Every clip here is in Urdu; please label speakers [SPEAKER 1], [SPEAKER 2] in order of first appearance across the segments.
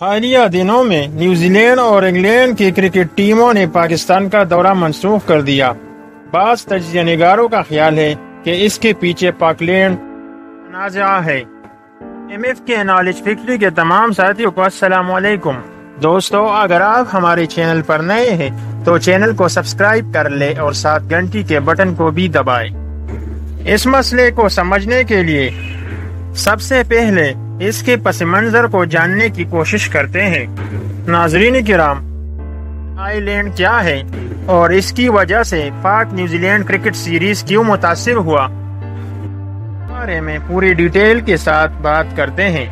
[SPEAKER 1] حالیہ دنوں میں نیوزی لینڈ اور انگلینڈ کی کرکٹ ٹیموں نے پاکستان کا دورہ منسوخ کر دیا۔ بعض تجزیہ نگاروں کا خیال ہے کہ اس کے پیچھے پاکلینڈ تنازع ہے۔ ایم ایف کے نالج فیکٹری کے تمام ساتھیوں کو السلام علیکم۔ دوستو، اگر آپ ہمارے چینل پر نئے ہیں تو چینل کو سبسکرائب کر لیں اور ساتھ گھنٹی کے بٹن کو بھی دبائیں۔ اس مسئلے کو سمجھنے کے لیے سب سے پہلے اس کے پس منظر کو جاننے کی کوشش کرتے ہیں۔ ناظرین کرام، آئی لینڈ کیا ہے اور اس کی وجہ سے پاک نیوزی لینڈ کرکٹ سیریز کیوں متاثر ہوا، اس بارے میں پوری ڈیٹیل کے ساتھ بات کرتے ہیں۔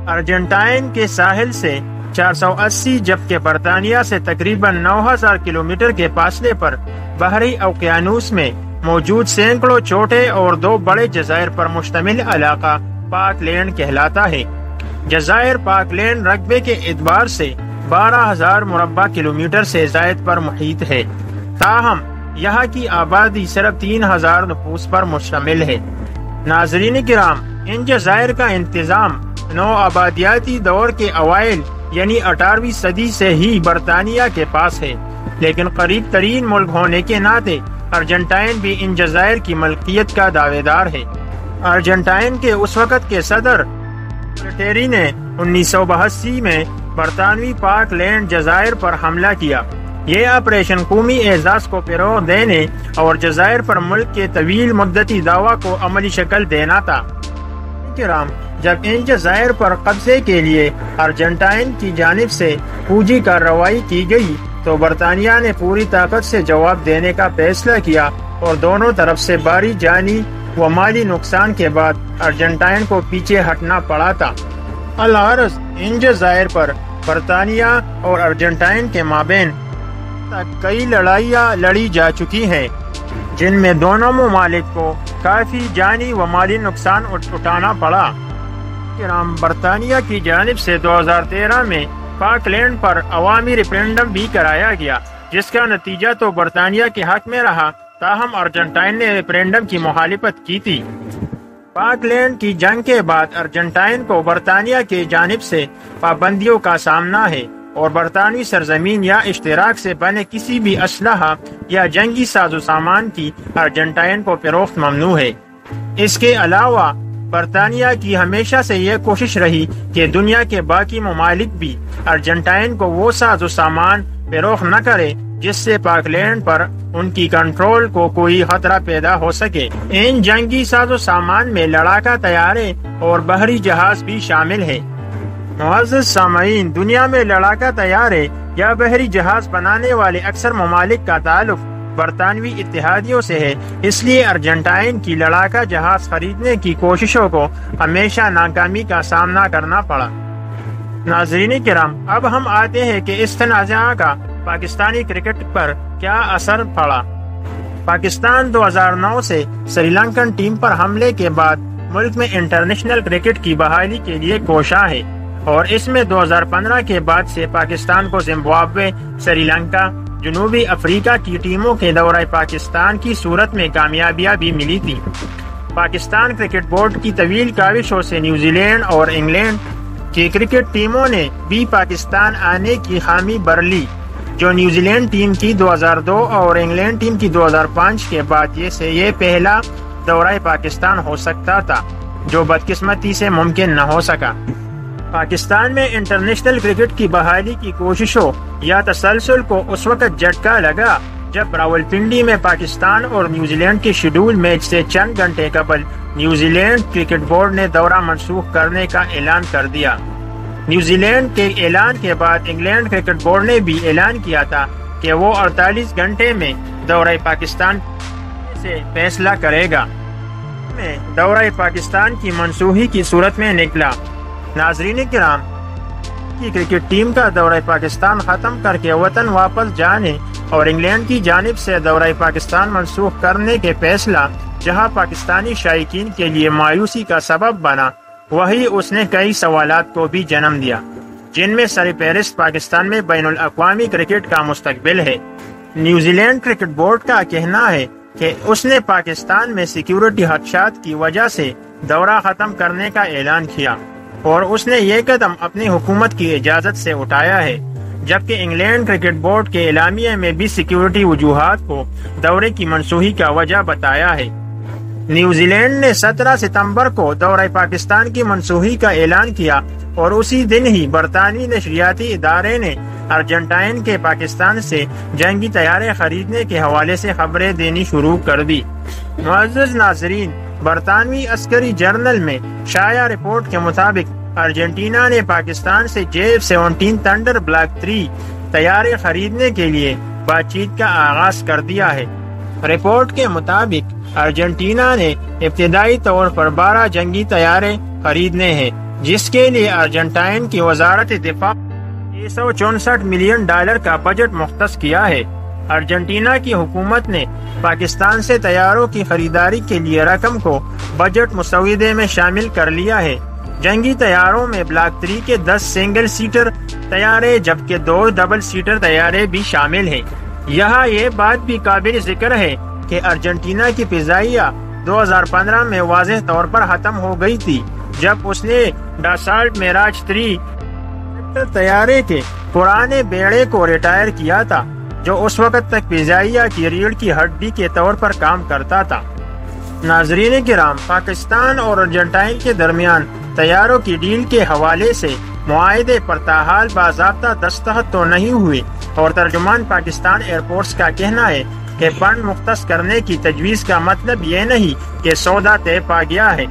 [SPEAKER 1] ارجنٹائن کے ساحل سے 480 جبکہ برطانیہ سے تقریباً 9000 کلومیٹر کے فاصلے پر بحری اوقیانوس میں موجود سینکڑوں چھوٹے اور 2 بڑے جزائر پر مشتمل علاقہ پاک لینڈ کہلاتا ہے۔ جزائر پاک لینڈ رقبے کے اعتبار سے 12000 مربع کلومیٹر سے زائد پر محیط ہے، تاہم یہاں کی آبادی صرف 3000 نفوس پر مشتمل ہے۔ ناظرین کرام، ان جزائر کا انتظام نو آبادیاتی دور کے اوائل یعنی 18ویں صدی سے ہی برطانیہ کے پاس ہے، لیکن قریب ترین ملک ہونے کے ناطے ارجنٹائن بھی ان جزائر کی ملکیت کا دعوے دار ہے۔ ارجنٹائن کے اس وقت کے صدر ٹیری نے 1982 میں برطانوی پاک لینڈ جزائر پر حملہ کیا۔ یہ آپریشن قومی اعزاز کو فروغ دینے اور جزائر پر ملک کے طویل مدتی دعویٰ کو عملی شکل دینا تھا۔ کرام، جب ان جزائر پر قبضے کے لیے ارجنٹائن کی جانب سے فوجی کارروائی کی گئی تو برطانیہ نے پوری طاقت سے جواب دینے کا فیصلہ کیا اور دونوں طرف سے بھاری جانی و مالی نقصان کے بعد ارجنٹائن کو پیچھے ہٹنا پڑا تھا۔ الغرض، ان جزائر پر برطانیہ اور ارجنٹائن کے مابین تک کئی لڑائیاں لڑی جا چکی ہیں، جن میں دونوں ممالک کو کافی جانی و مالی نقصان اٹھانا پڑا۔ برطانیہ کی جانب سے 2013 میں پاک لینڈ پر عوامی ریفرینڈم بھی کرایا گیا، جس کا نتیجہ تو برطانیہ کے حق میں رہا، تاہم ارجنٹائن نے ریفرینڈم کی مخالفت کی تھی۔ پاک لینڈ کی جنگ کے بعد ارجنٹائن کو برطانیہ کی جانب سے پابندیوں کا سامنا ہے اور برطانوی سرزمین یا اشتراک سے بنے کسی بھی اسلحہ یا جنگی ساز و سامان کی ارجنٹائن کو فروخت ممنوع ہے۔ اس کے علاوہ برطانیہ کی ہمیشہ سے یہ کوشش رہی کہ دنیا کے باقی ممالک بھی ارجنٹائن کو وہ ساز و سامان فروخت نہ کرے جس سے پاک لینڈ پر ان کی کنٹرول کو کوئی خطرہ پیدا ہو سکے۔ ان جنگی ساز و سامان میں لڑاکا طیارے اور بحری جہاز بھی شامل ہیں۔ معزز سامعین، دنیا میں لڑاکا طیارے یا بحری جہاز بنانے والے اکثر ممالک کا تعلق برطانوی اتحادیوں سے ہے، اس لیے ارجنٹائن کی لڑاکا جہاز خریدنے کی کوششوں کو ہمیشہ ناکامی کا سامنا کرنا پڑا۔ ناظرین کرام، اب ہم آتے ہیں کہ اس تنازع کا پاکستانی کرکٹ پر کیا اثر پڑا۔ پاکستان 2009 سے سری لنکن ٹیم پر حملے کے بعد ملک میں انٹرنیشنل کرکٹ کی بحالی کے لیے کوشاں ہے، اور اس میں 2015 کے بعد سے پاکستان کو زمبابوے، سری لنکا، جنوبی افریقہ کی ٹیموں کے دورہ پاکستان کی صورت میں کامیابیاں بھی ملی تھی۔ پاکستان کرکٹ بورڈ کی طویل کاوشوں سے نیوزی لینڈ اور انگلینڈ کی کرکٹ ٹیموں نے بھی پاکستان آنے کی حامی بھر لی، جو نیوزی لینڈ ٹیم کی 2002 اور انگلینڈ ٹیم کی 2005 کے بعد یہ پہلا دورہ پاکستان ہو سکتا تھا، جو بدقسمتی سے ممکن نہ ہو سکا۔ پاکستان میں انٹرنیشنل کرکٹ کی بحالی کی کوششوں یا تسلسل کو اس وقت جھٹکا لگا جب راولپنڈی میں پاکستان اور نیوزی لینڈ کے شیڈول میچ سے چند گھنٹے قبل نیوزی لینڈ کرکٹ بورڈ نے دورہ منسوخ کرنے کا اعلان کر دیا۔ نیوزی لینڈ کے اعلان کے بعد انگلینڈ کرکٹ بورڈ نے بھی اعلان کیا تھا کہ وہ 48 گھنٹے میں دورہ پاکستان سے فیصلہ کرے گا۔ دورہ پاکستان کی منسوخی کی صورت میں نکلا۔ ناظرین کرام، کی کرکٹ ٹیم کا دورہ پاکستان ختم کر کے وطن واپس جانے اور انگلینڈ کی جانب سے دورہ پاکستان منسوخ کرنے کے فیصلہ جہاں پاکستانی شائقین کے لیے مایوسی کا سبب بنا، وہی اس نے کئی سوالات کو بھی جنم دیا، جن میں سرفہرست پاکستان میں بین الاقوامی کرکٹ کا مستقبل ہے۔ نیوزی لینڈ کرکٹ بورڈ کا کہنا ہے کہ اس نے پاکستان میں سیکیورٹی خدشات کی وجہ سے دورہ ختم کرنے کا اعلان کیا۔ اور اس نے یہ قدم اپنی حکومت کی اجازت سے اٹھایا ہے، جبکہ انگلینڈ کرکٹ بورڈ کے اعلامیہ میں بھی سیکیورٹی وجوہات کو دورے کی منسوخی کا وجہ بتایا ہے۔ نیوزی لینڈ نے 17 ستمبر کو دورہ پاکستان کی منسوخی کا اعلان کیا اور اسی دن ہی برطانوی نشریاتی ادارے نے ارجنٹائن کے پاکستان سے جنگی طیارے خریدنے کے حوالے سے خبریں دینی شروع کر دی۔ معزز ناظرین، برطانوی عسکری جرنل میں شائع رپورٹ کے مطابق ارجنٹینا نے پاکستان سے JF-17 تھنڈر بلاک 3 طیارے خریدنے کے لیے بات چیت کا آغاز کر دیا ہے۔ رپورٹ کے مطابق ارجنٹینا نے ابتدائی طور پر 12 جنگی طیارے خریدنے ہیں، جس کے لیے ارجنٹائن کی وزارت دفاع $664 ملین کا بجٹ مختص کیا ہے۔ ارجنٹینا کی حکومت نے پاکستان سے طیاروں کی خریداری کے لیے رقم کو بجٹ مسودے میں شامل کر لیا ہے۔ جنگی طیاروں میں بلاک 3 کے 10 سنگل سیٹر طیارے جبکہ 2 ڈبل سیٹر طیارے بھی شامل ہیں۔ یہاں یہ بات بھی قابل ذکر ہے کہ ارجنٹینا کی فضائیہ 2015 میں واضح طور پر ختم ہو گئی تھی، جب اس نے ڈاسالٹ میراج 3 طیارے کے پرانے بیڑے کو ریٹائر کیا تھا، جو اس وقت تک فضائیہ کی ریڑھ کی ہڈی کے طور پر کام کرتا تھا۔ ناظرین کرام، پاکستان اور ارجنٹائن کے درمیان طیاروں کی ڈیل کے حوالے سے معاہدے پر تاحال باضابطہ دستخط تو نہیں ہوئے، اور ترجمان پاکستان ایئرپورٹس کا کہنا ہے کہ فنڈ مختص کرنے کی تجویز کا مطلب یہ نہیں کہ سودا طے پا گیا ہے۔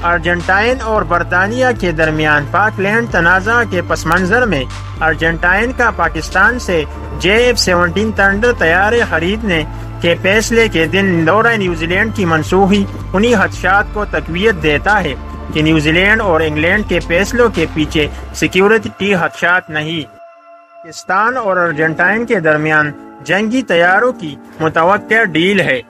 [SPEAKER 1] ارجنٹائن اور برطانیہ کے درمیان پاک لینڈ تنازع کے پس منظر میں ارجنٹائن کا پاکستان سے JF-17 تھنڈر طیارے خریدنے کے فیصلے کے دن دورہ نیوزی لینڈ کی منسوخی انہی خدشات کو تقویت دیتا ہے کہ نیوزی لینڈ اور انگلینڈ کے فیصلوں کے پیچھے سیکیورٹی خدشات نہیں۔ پاکستان اور ارجنٹائن کے درمیان جنگی طیاروں کی متوقع ڈیل ہے۔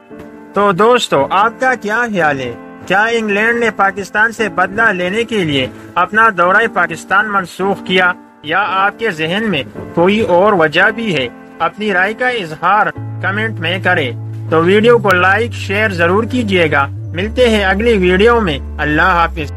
[SPEAKER 1] تو دوستو، آپ کا کیا خیال ہے؟ کیا انگلینڈ نے پاکستان سے بدلہ لینے کے لیے اپنا دورہ پاکستان منسوخ کیا، یا آپ کے ذہن میں کوئی اور وجہ بھی ہے؟ اپنی رائے کا اظہار کمنٹ میں کریں۔ تو ویڈیو کو لائک شیئر ضرور کیجیے گا۔ ملتے ہیں اگلی ویڈیو میں۔ اللہ حافظ۔